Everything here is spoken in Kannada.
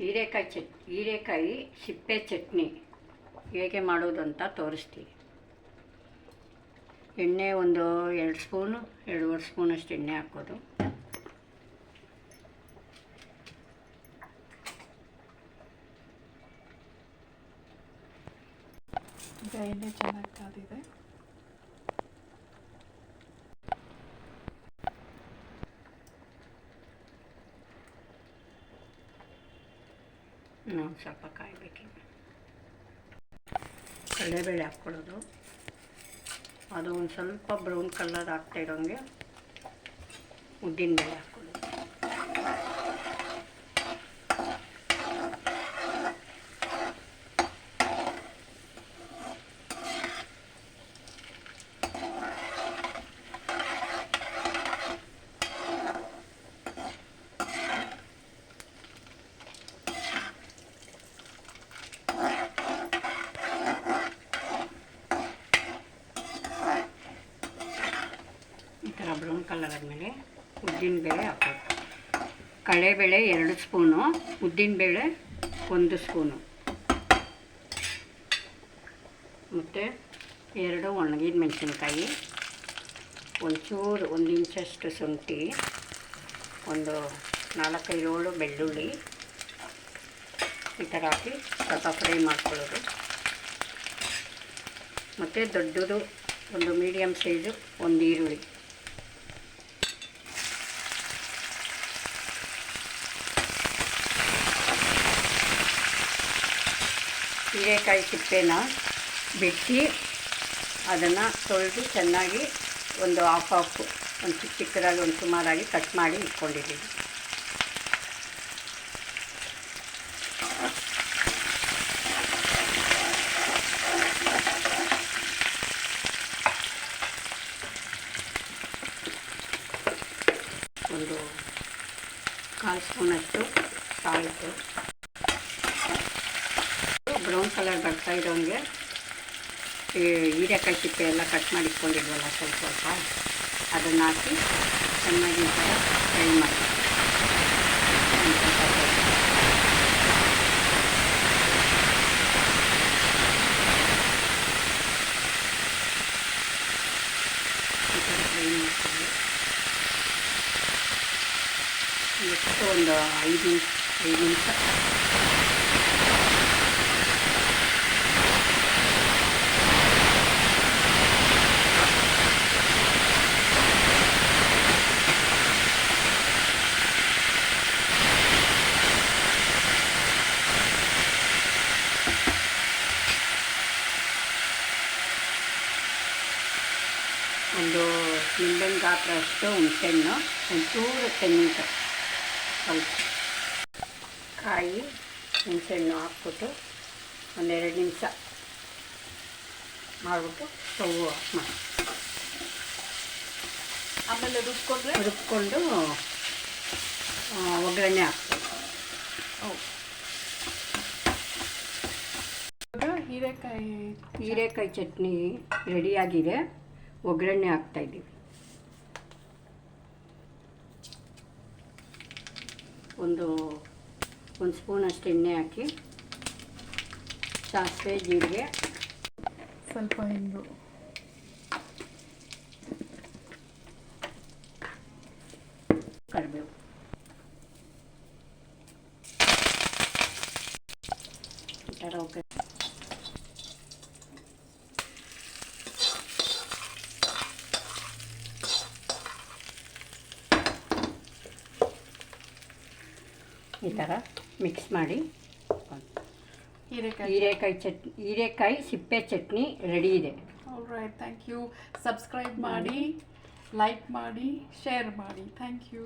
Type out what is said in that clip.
ಹೀರೆಕಾಯಿ ಸಿಪ್ಪೆ ಚಟ್ನಿ ಹೇಗೆ ಮಾಡೋದು ಅಂತ ತೋರಿಸ್ತೀನಿ. ಎಣ್ಣೆ ಒಂದು 2 ಸ್ಪೂನು 2.5 ಸ್ಪೂನಷ್ಟು ಎಣ್ಣೆ ಹಾಕೋದು. ಈಗ ಎಣ್ಣೆ ಚೆನ್ನಾಗಿ ಕಾದಿದೆ. ನಾವು ಸ್ವಲ್ಪ ಕಾಯಬೇಕೀಗ. ಕಡಲೆಬೇಳೆ ಹಾಕ್ಕೊಳ್ಳೋದು. ಅದು ಒಂದು ಸ್ವಲ್ಪ ಬ್ರೌನ್ ಕಲರ್ ಆಗ್ತಾ ಇರೋಂಗೆ ಉದ್ದಿನಬೇಳೆ ಹಾಕ್ಕೊಳ್ಳೋದು. ಈ ಥರ ಬ್ರೌನ್ ಕಲರ್ ಆದಮೇಲೆ ಉದ್ದಿನಬೇಳೆ ಹಾಕೋದು. ಕಡಲೆಬೇಳೆ 2 ಸ್ಪೂನು, ಉದ್ದಿನಬೇಳೆ 1 ಸ್ಪೂನು, ಮತ್ತು 2 ಒಣಗಿದ ಮೆಣಸಿನ್ಕಾಯಿ, ಒಂಚೂರು 1 ಇಂಚಷ್ಟು ಶುಂಠಿ, ಒಂದು 4-5 ಬೆಳ್ಳುಳ್ಳಿ ಈ ಥರ ಹಾಕಿ ಸ್ವಲ್ಪ ಫ್ರೈ ಮಾಡ್ಕೊಳ್ಳೋದು. ಮತ್ತು ದೊಡ್ಡದು ಒಂದು ಮೀಡಿಯಮ್ ಸೈಜು ಒಂದು ಈರುಳ್ಳಿ. ಹೀರೆಕಾಯಿ ಸಿಪ್ಪೆನ ಬಿಡಿಸಿ ಅದನ್ನು ತೊಳೆದು ಚೆನ್ನಾಗಿ ಒಂದು ಹಾಫ್ ಒಂದು ಚಿಕ್ಕದಾಗಿ ಒಂದು ಸುಮಾರಾಗಿ ಕಟ್ ಮಾಡಿ ಇಟ್ಕೊಂಡಿದ್ದೀವಿ. ಒಂದು 1/4 ಸ್ಪೂನಷ್ಟು ಸಾಲ್ಟು. ಬ್ರೌನ್ ಕಲರ್ ಬರ್ತಾ ಇರೋಂಗೆ ಹೀರೆಕಾಯಿ ಸಿಪ್ಪೆ ಎಲ್ಲ ಕಟ್ ಮಾಡಿ ಇಟ್ಕೊಂಡಿದ್ವಲ್ಲ ಸ್ವಲ್ಪ ಅದನ್ನು ಹಾಕಿ ಚೆನ್ನಾಗಿ ಫ್ರೈ ಮಾಡಿ. ಈ ಥರ ಫ್ರೈ ಮಾಡ್ತೀವಿ. ಎಷ್ಟು ಒಂದು 5 ನಿಮಿಷ. ಒಂದು ನಿಂಬೆಹಣ್ಣು ಗಾತ್ರ ಅಷ್ಟು ಹುಣಸೆಹಣ್ಣು, ಒಂಚೂರು ತೆಂಗಿನಕಾಯಿ, ಸ್ವಲ್ಪ ಕಾಯಿ ಹುಣಸೆಹಣ್ಣು ಹಾಕ್ಬಿಟ್ಟು 1-2 ನಿಮಿಷ ಮಾಡಿಬಿಟ್ಟು ಸ್ಟವ್ ಆಫ್ ಮಾಡಿ ಆಮೇಲೆ ರುಬ್ಕೊಂಡು ಒಗ್ಗರಣೆ ಹಾಕ್ಬೋದು. ಹೀರೆಕಾಯಿ ಚಟ್ನಿ ರೆಡಿಯಾಗಿದೆ. ಒಗ್ಗರಣೆ ಹಾಕ್ತಾಯಿದ್ದೀವಿ. ಒಂದು ಸ್ಪೂನಷ್ಟು ಎಣ್ಣೆ ಹಾಕಿ, ಸಾಸಿವೆ, ಜೀರಿಗೆ, ಸ್ವಲ್ಪ ಹಿಂಗು, ಕರಿಬೇವು, ಈ ಥರ ಒಗ್ಗರಣೆ. ಈ ಥರ ಮಿಕ್ಸ್ ಮಾಡಿ ಹೀರೆಕಾಯಿ ಸಿಪ್ಪೆ ಚಟ್ನಿ ರೆಡಿ ಇದೆ. Alright, thank you. ಸಬ್ಸ್ಕ್ರೈಬ್ ಮಾಡಿ, ಲೈಕ್ ಮಾಡಿ, ಶೇರ್ ಮಾಡಿ. Thank you.